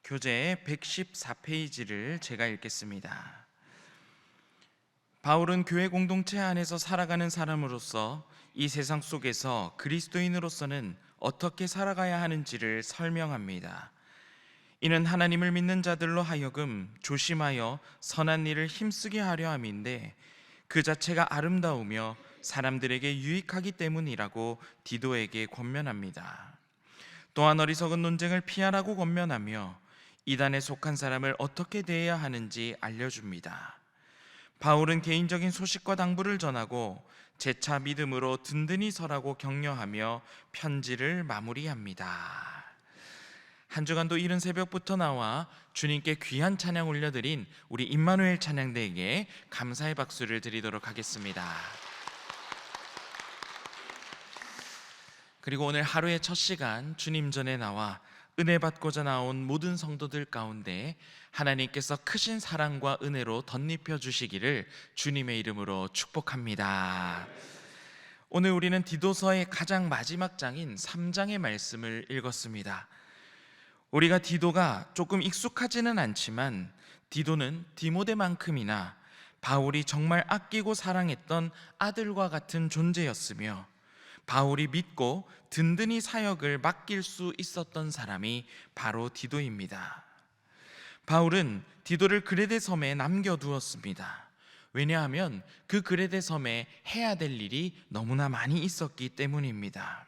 교재 114페이지를 제가 읽겠습니다. 바울은 교회 공동체 안에서 살아가는 사람으로서 이 세상 속에서 그리스도인으로서는 어떻게 살아가야 하는지를 설명합니다. 이는 하나님을 믿는 자들로 하여금 조심하여 선한 일을 힘쓰게 하려 함인데 그 자체가 아름다우며 사람들에게 유익하기 때문이라고 디도에게 권면합니다. 또한 어리석은 논쟁을 피하라고 권면하며 이단에 속한 사람을 어떻게 대해야 하는지 알려줍니다. 바울은 개인적인 소식과 당부를 전하고 재차 믿음으로 든든히 서라고 격려하며 편지를 마무리합니다. 한 주간도 이른 새벽부터 나와 주님께 귀한 찬양 올려드린 우리 임마누엘 찬양대에게 감사의 박수를 드리도록 하겠습니다. 그리고 오늘 하루의 첫 시간 주님 전에 나와 은혜 받고자 나온 모든 성도들 가운데 하나님께서 크신 사랑과 은혜로 덧입혀 주시기를 주님의 이름으로 축복합니다. 오늘 우리는 디도서의 가장 마지막 장인 3장의 말씀을 읽었습니다. 우리가 디도가 조금 익숙하지는 않지만 디도는 디모데만큼이나 바울이 정말 아끼고 사랑했던 아들과 같은 존재였으며 바울이 믿고 든든히 사역을 맡길 수 있었던 사람이 바로 디도입니다. 바울은 디도를 그레데 섬에 남겨두었습니다. 왜냐하면 그 그레데 섬에 해야 될 일이 너무나 많이 있었기 때문입니다.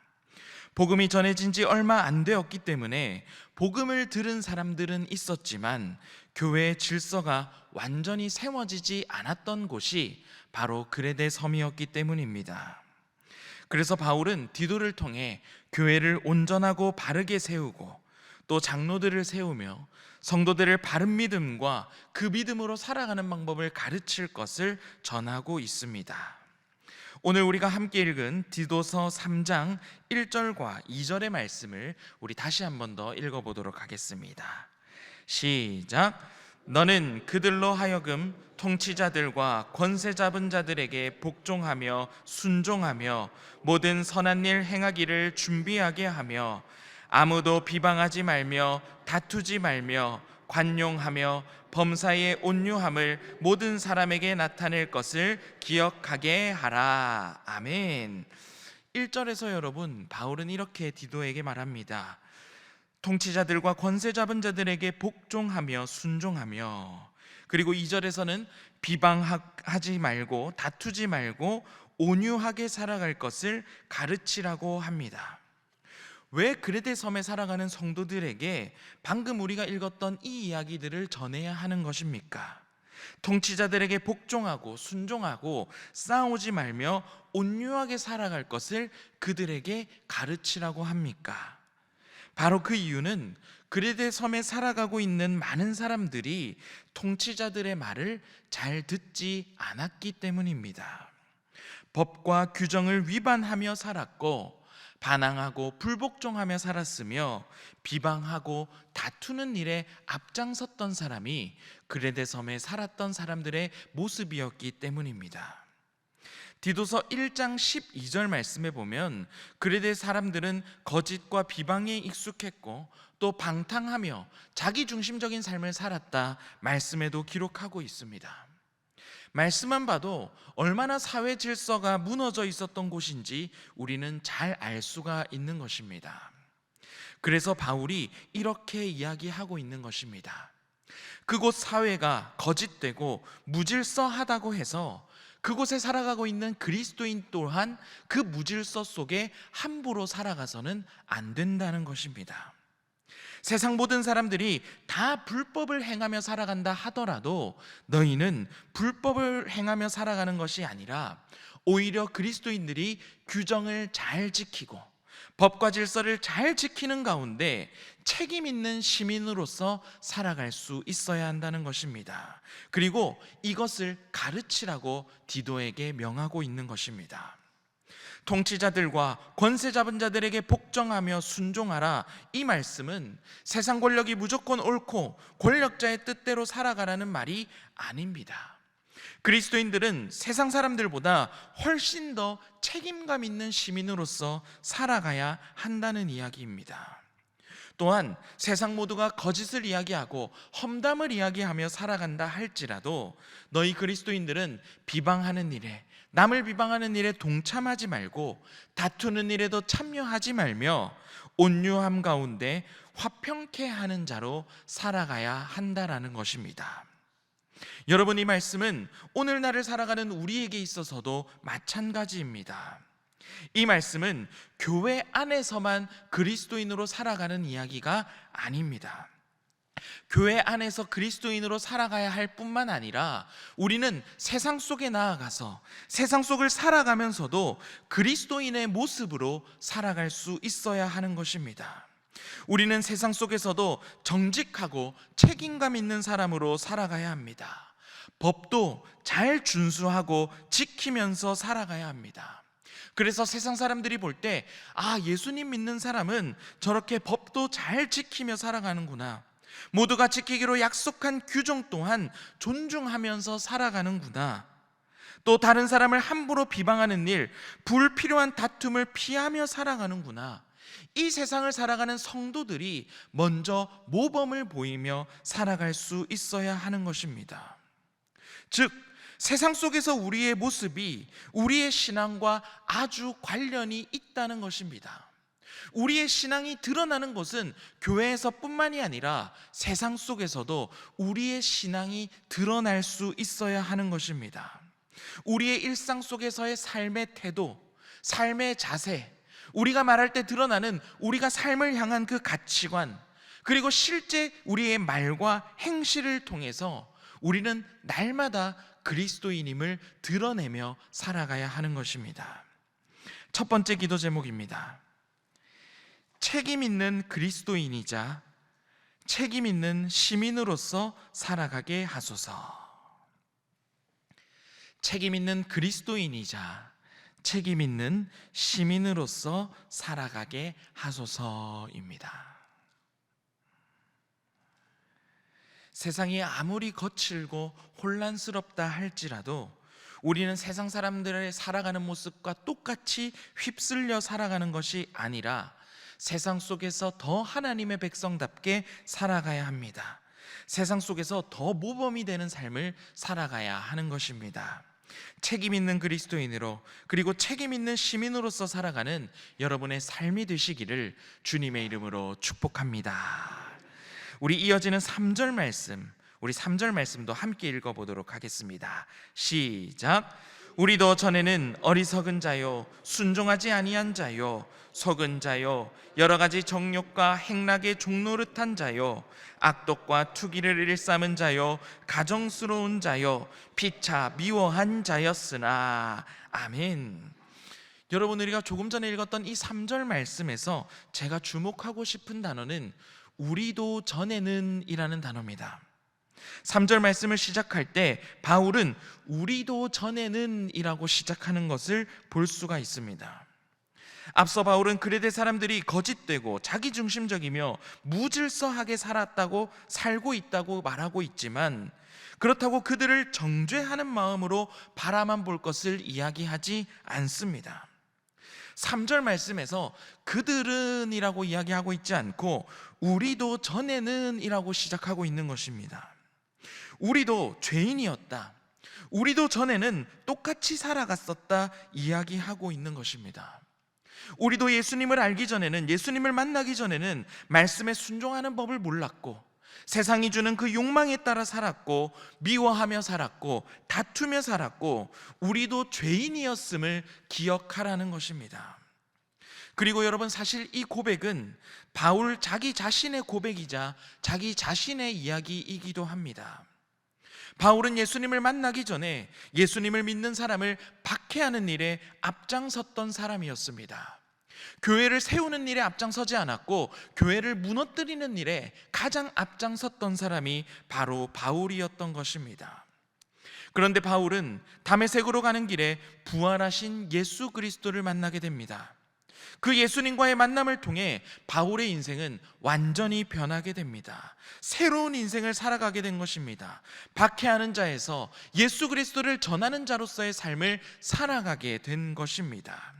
복음이 전해진 지 얼마 안 되었기 때문에 복음을 들은 사람들은 있었지만 교회의 질서가 완전히 세워지지 않았던 곳이 바로 그레데 섬이었기 때문입니다. 그래서 바울은 디도를 통해 교회를 온전하고 바르게 세우고 또 장로들을 세우며 성도들을 바른 믿음과 그 믿음으로 살아가는 방법을 가르칠 것을 전하고 있습니다. 오늘 우리가 함께 읽은 디도서 3장 1절과 2절의 말씀을 우리 다시 한 번 더 읽어보도록 하겠습니다. 시작. 너는 그들로 하여금 통치자들과 권세 잡은 자들에게 복종하며 순종하며 모든 선한 일 행하기를 준비하게 하며 아무도 비방하지 말며 다투지 말며 관용하며 범사의 온유함을 모든 사람에게 나타낼 것을 기억하게 하라. 아멘. 1절에서 여러분 바울은 이렇게 디도에게 말합니다. 통치자들과 권세 잡은 자들에게 복종하며 순종하며, 그리고 2절에서는 비방하지 말고 다투지 말고 온유하게 살아갈 것을 가르치라고 합니다. 왜 그레데 섬에 살아가는 성도들에게 방금 우리가 읽었던 이 이야기들을 전해야 하는 것입니까? 통치자들에게 복종하고 순종하고 싸우지 말며 온유하게 살아갈 것을 그들에게 가르치라고 합니까? 바로 그 이유는 그레데 섬에 살아가고 있는 많은 사람들이 통치자들의 말을 잘 듣지 않았기 때문입니다. 법과 규정을 위반하며 살았고 반항하고 불복종하며 살았으며 비방하고 다투는 일에 앞장섰던 사람이 그레데 섬에 살았던 사람들의 모습이었기 때문입니다. 디도서 1장 12절 말씀에 보면 그레데 사람들은 거짓과 비방에 익숙했고 또 방탕하며 자기중심적인 삶을 살았다 말씀에도 기록하고 있습니다. 말씀만 봐도 얼마나 사회 질서가 무너져 있었던 곳인지 우리는 잘 알 수가 있는 것입니다. 그래서 바울이 이렇게 이야기하고 있는 것입니다. 그곳 사회가 거짓되고 무질서하다고 해서 그곳에 살아가고 있는 그리스도인 또한 그 무질서 속에 함부로 살아가서는 안 된다는 것입니다. 세상 모든 사람들이 다 불법을 행하며 살아간다 하더라도 너희는 불법을 행하며 살아가는 것이 아니라 오히려 그리스도인들이 규정을 잘 지키고 법과 질서를 잘 지키는 가운데 책임 있는 시민으로서 살아갈 수 있어야 한다는 것입니다. 그리고 이것을 가르치라고 디도에게 명하고 있는 것입니다. 통치자들과 권세 잡은 자들에게 복종하며 순종하라, 이 말씀은 세상 권력이 무조건 옳고 권력자의 뜻대로 살아가라는 말이 아닙니다. 그리스도인들은 세상 사람들보다 훨씬 더 책임감 있는 시민으로서 살아가야 한다는 이야기입니다. 또한 세상 모두가 거짓을 이야기하고 험담을 이야기하며 살아간다 할지라도 너희 그리스도인들은 비방하는 일에, 남을 비방하는 일에 동참하지 말고 다투는 일에도 참여하지 말며 온유함 가운데 화평케 하는 자로 살아가야 한다라는 것입니다. 여러분, 이 말씀은 오늘날을 살아가는 우리에게 있어서도 마찬가지입니다. 이 말씀은 교회 안에서만 그리스도인으로 살아가는 이야기가 아닙니다. 교회 안에서 그리스도인으로 살아가야 할 뿐만 아니라 우리는 세상 속에 나아가서 세상 속을 살아가면서도 그리스도인의 모습으로 살아갈 수 있어야 하는 것입니다. 우리는 세상 속에서도 정직하고 책임감 있는 사람으로 살아가야 합니다. 법도 잘 준수하고 지키면서 살아가야 합니다. 그래서 세상 사람들이 볼 때 예수님 믿는 사람은 저렇게 법도 잘 지키며 살아가는구나, 모두가 지키기로 약속한 규정 또한 존중하면서 살아가는구나, 또 다른 사람을 함부로 비방하는 일, 불필요한 다툼을 피하며 살아가는구나, 이 세상을 살아가는 성도들이 먼저 모범을 보이며 살아갈 수 있어야 하는 것입니다. 즉, 세상 속에서 우리의 모습이 우리의 신앙과 아주 관련이 있다는 것입니다. 우리의 신앙이 드러나는 것은 교회에서뿐만이 아니라 세상 속에서도 우리의 신앙이 드러날 수 있어야 하는 것입니다. 우리의 일상 속에서의 삶의 태도, 삶의 자세, 우리가 말할 때 드러나는 우리가 삶을 향한 그 가치관, 그리고 실제 우리의 말과 행실을 통해서 우리는 날마다 그리스도인임을 드러내며 살아가야 하는 것입니다. 첫 번째 기도 제목입니다. 책임 있는 그리스도인이자 책임 있는 시민으로서 살아가게 하소서. 책임 있는 그리스도인이자 책임 있는 시민으로서 살아가게 하소서입니다. 세상이 아무리 거칠고 혼란스럽다 할지라도 우리는 세상 사람들의 살아가는 모습과 똑같이 휩쓸려 살아가는 것이 아니라 세상 속에서 더 하나님의 백성답게 살아가야 합니다. 세상 속에서 더 모범이 되는 삶을 살아가야 하는 것입니다. 책임 있는 그리스도인으로, 그리고 책임 있는 시민으로서 살아가는 여러분의 삶이 되시기를 주님의 이름으로 축복합니다. 우리 이어지는 3절 말씀, 우리 3절 말씀도 함께 읽어보도록 하겠습니다. 시작. 우리도 전에는 어리석은 자요, 순종하지 아니한 자요, 속은 자요, 여러 가지 정욕과 행락의 종노릇한 자요, 악독과 투기를 일삼은 자요, 가정스러운 자요, 피차 미워한 자였으나. 아멘. 여러분, 우리가 조금 전에 읽었던 이 3절 말씀에서 제가 주목하고 싶은 단어는 우리도 전에는 이라는 단어입니다. 3절 말씀을 시작할 때 바울은 우리도 전에는 이라고 시작하는 것을 볼 수가 있습니다. 앞서 바울은 그레데 사람들이 거짓되고 자기중심적이며 무질서하게 살고 있다고 말하고 있지만, 그렇다고 그들을 정죄하는 마음으로 바라만 볼 것을 이야기하지 않습니다. 3절 말씀에서 그들은 이라고 이야기하고 있지 않고 우리도 전에는 이라고 시작하고 있는 것입니다. 우리도 죄인이었다, 우리도 전에는 똑같이 살아갔었다 이야기하고 있는 것입니다. 우리도 예수님을 알기 전에는, 예수님을 만나기 전에는 말씀에 순종하는 법을 몰랐고 세상이 주는 그 욕망에 따라 살았고 미워하며 살았고 다투며 살았고 우리도 죄인이었음을 기억하라는 것입니다. 그리고 여러분, 사실 이 고백은 바울 자기 자신의 고백이자 자기 자신의 이야기이기도 합니다. 바울은 예수님을 만나기 전에 예수님을 믿는 사람을 박해하는 일에 앞장섰던 사람이었습니다. 교회를 세우는 일에 앞장서지 않았고 교회를 무너뜨리는 일에 가장 앞장섰던 사람이 바로 바울이었던 것입니다. 그런데 바울은 다메섹으로 가는 길에 부활하신 예수 그리스도를 만나게 됩니다. 그 예수님과의 만남을 통해 바울의 인생은 완전히 변하게 됩니다. 새로운 인생을 살아가게 된 것입니다. 박해하는 자에서 예수 그리스도를 전하는 자로서의 삶을 살아가게 된 것입니다.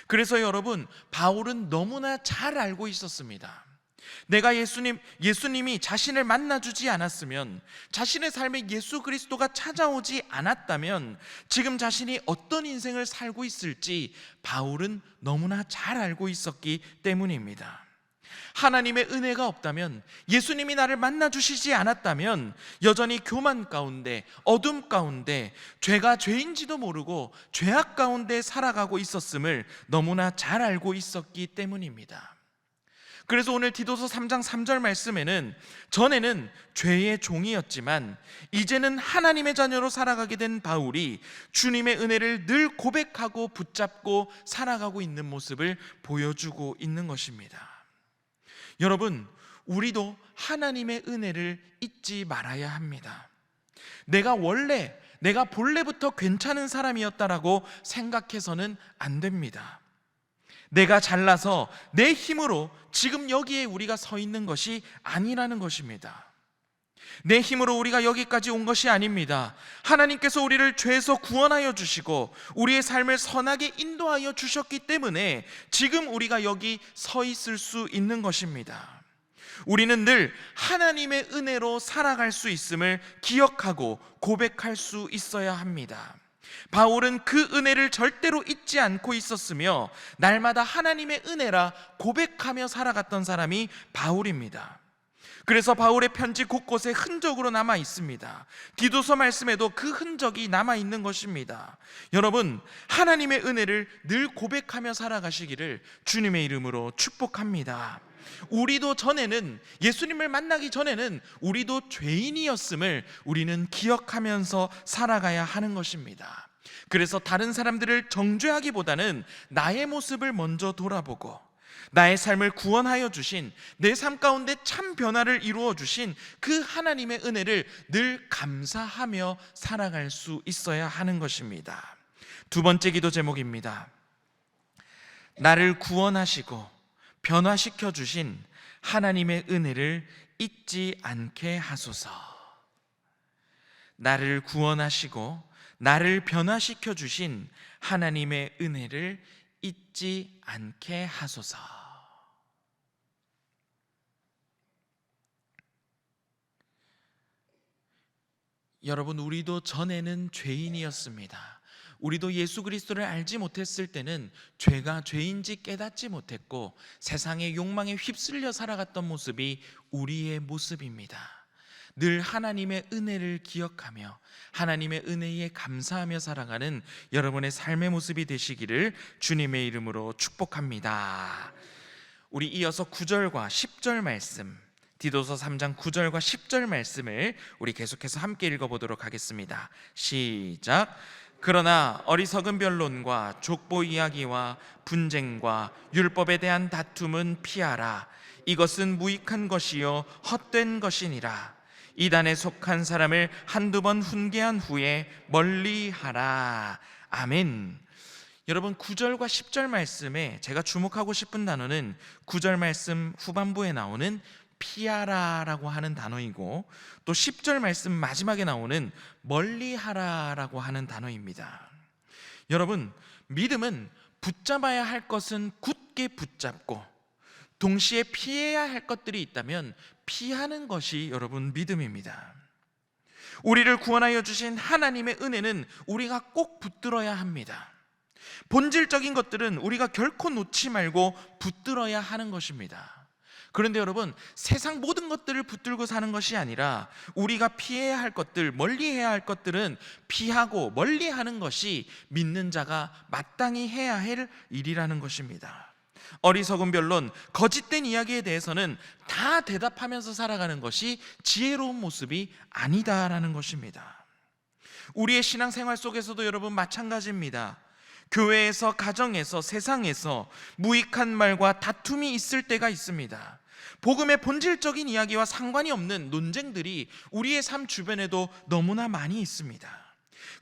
그래서 여러분, 바울은 너무나 잘 알고 있었습니다. 내가 예수님이 자신을 만나주지 않았으면, 자신의 삶에 예수 그리스도가 찾아오지 않았다면 지금 자신이 어떤 인생을 살고 있을지 바울은 너무나 잘 알고 있었기 때문입니다. 하나님의 은혜가 없다면, 예수님이 나를 만나주시지 않았다면 여전히 교만 가운데, 어둠 가운데, 죄가 죄인지도 모르고 죄악 가운데 살아가고 있었음을 너무나 잘 알고 있었기 때문입니다. 그래서 오늘 디도서 3장 3절 말씀에는 전에는 죄의 종이었지만 이제는 하나님의 자녀로 살아가게 된 바울이 주님의 은혜를 늘 고백하고 붙잡고 살아가고 있는 모습을 보여주고 있는 것입니다. 여러분, 우리도 하나님의 은혜를 잊지 말아야 합니다. 내가 본래부터 괜찮은 사람이었다라고 생각해서는 안 됩니다. 내가 잘나서 내 힘으로 지금 여기에 우리가 서 있는 것이 아니라는 것입니다. 내 힘으로 우리가 여기까지 온 것이 아닙니다. 하나님께서 우리를 죄에서 구원하여 주시고 우리의 삶을 선하게 인도하여 주셨기 때문에 지금 우리가 여기 서 있을 수 있는 것입니다. 우리는 늘 하나님의 은혜로 살아갈 수 있음을 기억하고 고백할 수 있어야 합니다. 바울은 그 은혜를 절대로 잊지 않고 있었으며 날마다 하나님의 은혜라 고백하며 살아갔던 사람이 바울입니다. 그래서 바울의 편지 곳곳에 흔적으로 남아 있습니다. 디도서 말씀에도 그 흔적이 남아 있는 것입니다. 여러분, 하나님의 은혜를 늘 고백하며 살아가시기를 주님의 이름으로 축복합니다. 우리도 전에는, 예수님을 만나기 전에는 우리도 죄인이었음을 우리는 기억하면서 살아가야 하는 것입니다. 그래서 다른 사람들을 정죄하기보다는 나의 모습을 먼저 돌아보고 나의 삶을 구원하여 주신, 내 삶 가운데 참 변화를 이루어 주신 그 하나님의 은혜를 늘 감사하며 살아갈 수 있어야 하는 것입니다. 두 번째 기도 제목입니다. 나를 구원하시고 변화시켜 주신 하나님의 은혜를 잊지 않게 하소서. 나를 구원하시고 나를 변화시켜 주신 하나님의 은혜를 잊지 않게 하소서. 여러분, 우리도 전에는 죄인이었습니다. 우리도 예수 그리스도를 알지 못했을 때는 죄가 죄인지 깨닫지 못했고 세상의 욕망에 휩쓸려 살아갔던 모습이 우리의 모습입니다. 늘 하나님의 은혜를 기억하며 하나님의 은혜에 감사하며 살아가는 여러분의 삶의 모습이 되시기를 주님의 이름으로 축복합니다. 우리 이어서 9절과 10절 말씀, 디도서 3장 9절과 10절 말씀을 우리 계속해서 함께 읽어보도록 하겠습니다. 시작. 그러나 어리석은 변론과 족보 이야기와 분쟁과 율법에 대한 다툼은 피하라. 이것은 무익한 것이요 헛된 것이니라. 이단에 속한 사람을 한두 번 훈계한 후에 멀리하라. 아멘. 여러분, 9절과 10절 말씀에 제가 주목하고 싶은 단어는 9절 말씀 후반부에 나오는 피하라라고 하는 단어이고 또 10절 말씀 마지막에 나오는 멀리하라라고 하는 단어입니다. 여러분, 믿음은 붙잡아야 할 것은 굳게 붙잡고 동시에 피해야 할 것들이 있다면 피하는 것이 여러분 믿음입니다. 우리를 구원하여 주신 하나님의 은혜는 우리가 꼭 붙들어야 합니다. 본질적인 것들은 우리가 결코 놓지 말고 붙들어야 하는 것입니다. 그런데 여러분, 세상 모든 것들을 붙들고 사는 것이 아니라 우리가 피해야 할 것들, 멀리해야 할 것들은 피하고 멀리하는 것이 믿는 자가 마땅히 해야 할 일이라는 것입니다. 어리석은 변론, 거짓된 이야기에 대해서는 다 대답하면서 살아가는 것이 지혜로운 모습이 아니다라는 것입니다. 우리의 신앙생활 속에서도 여러분 마찬가지입니다. 교회에서, 가정에서, 세상에서 무익한 말과 다툼이 있을 때가 있습니다. 복음의 본질적인 이야기와 상관이 없는 논쟁들이 우리의 삶 주변에도 너무나 많이 있습니다.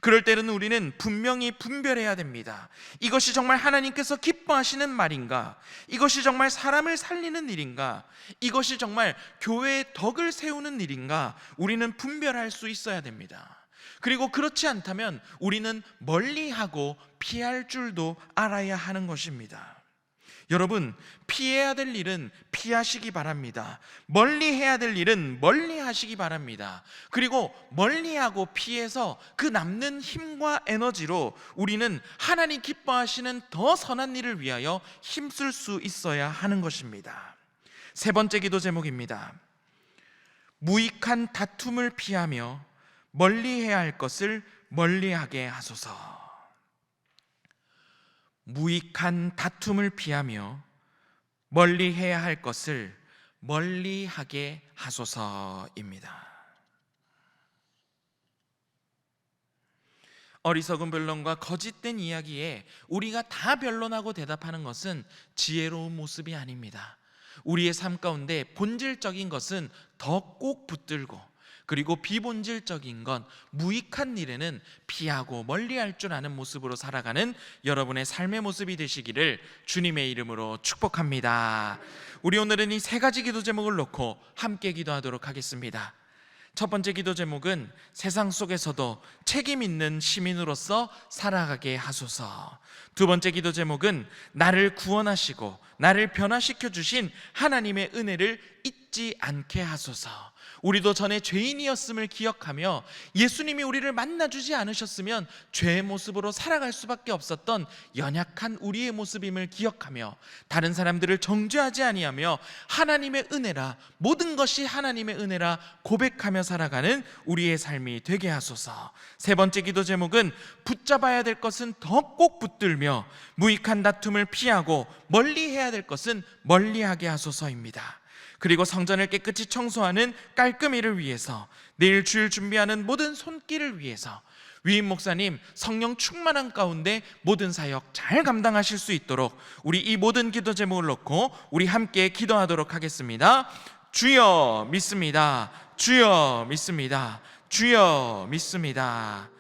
그럴 때는 우리는 분명히 분별해야 됩니다. 이것이 정말 하나님께서 기뻐하시는 말인가? 이것이 정말 사람을 살리는 일인가? 이것이 정말 교회의 덕을 세우는 일인가? 우리는 분별할 수 있어야 됩니다. 그리고 그렇지 않다면 우리는 멀리하고 피할 줄도 알아야 하는 것입니다. 여러분, 피해야 될 일은 피하시기 바랍니다. 멀리해야 될 일은 멀리하시기 바랍니다. 그리고 멀리하고 피해서 그 남는 힘과 에너지로 우리는 하나님 기뻐하시는 더 선한 일을 위하여 힘쓸 수 있어야 하는 것입니다. 세 번째 기도 제목입니다. 무익한 다툼을 피하며 멀리해야 할 것을 멀리하게 하소서. 무익한 다툼을 피하며 멀리해야 할 것을 멀리하게 하소서입니다. 어리석은 변론과 거짓된 이야기에 우리가 다 변론하고 대답하는 것은 지혜로운 모습이 아닙니다. 우리의 삶 가운데 본질적인 것은 더 꼭 붙들고, 그리고 비본질적인 건 무익한 일에는 피하고 멀리할 줄 아는 모습으로 살아가는 여러분의 삶의 모습이 되시기를 주님의 이름으로 축복합니다. 우리 오늘은 이 세 가지 기도 제목을 놓고 함께 기도하도록 하겠습니다. 첫 번째 기도 제목은 세상 속에서도 책임 있는 시민으로서 살아가게 하소서. 두 번째 기도 제목은 나를 구원하시고 나를 변화시켜 주신 하나님의 은혜를 잊지 않게 하소서. 우리도 전에 죄인이었음을 기억하며 예수님이 우리를 만나주지 않으셨으면 죄의 모습으로 살아갈 수밖에 없었던 연약한 우리의 모습임을 기억하며 다른 사람들을 정죄하지 아니하며 하나님의 은혜라, 모든 것이 하나님의 은혜라 고백하며 살아가는 우리의 삶이 되게 하소서. 세 번째 기도 제목은 붙잡아야 될 것은 더 꼭 붙들며 무익한 다툼을 피하고 멀리해야 될 것은 멀리하게 하소서입니다. 그리고 성전을 깨끗이 청소하는 깔끔이를 위해서, 내일 주일 준비하는 모든 손길을 위해서 위임 목사님 성령 충만한 가운데 모든 사역 잘 감당하실 수 있도록 우리 이 모든 기도 제목을 놓고 우리 함께 기도하도록 하겠습니다. 주여 믿습니다. 주여 믿습니다. 주여 믿습니다.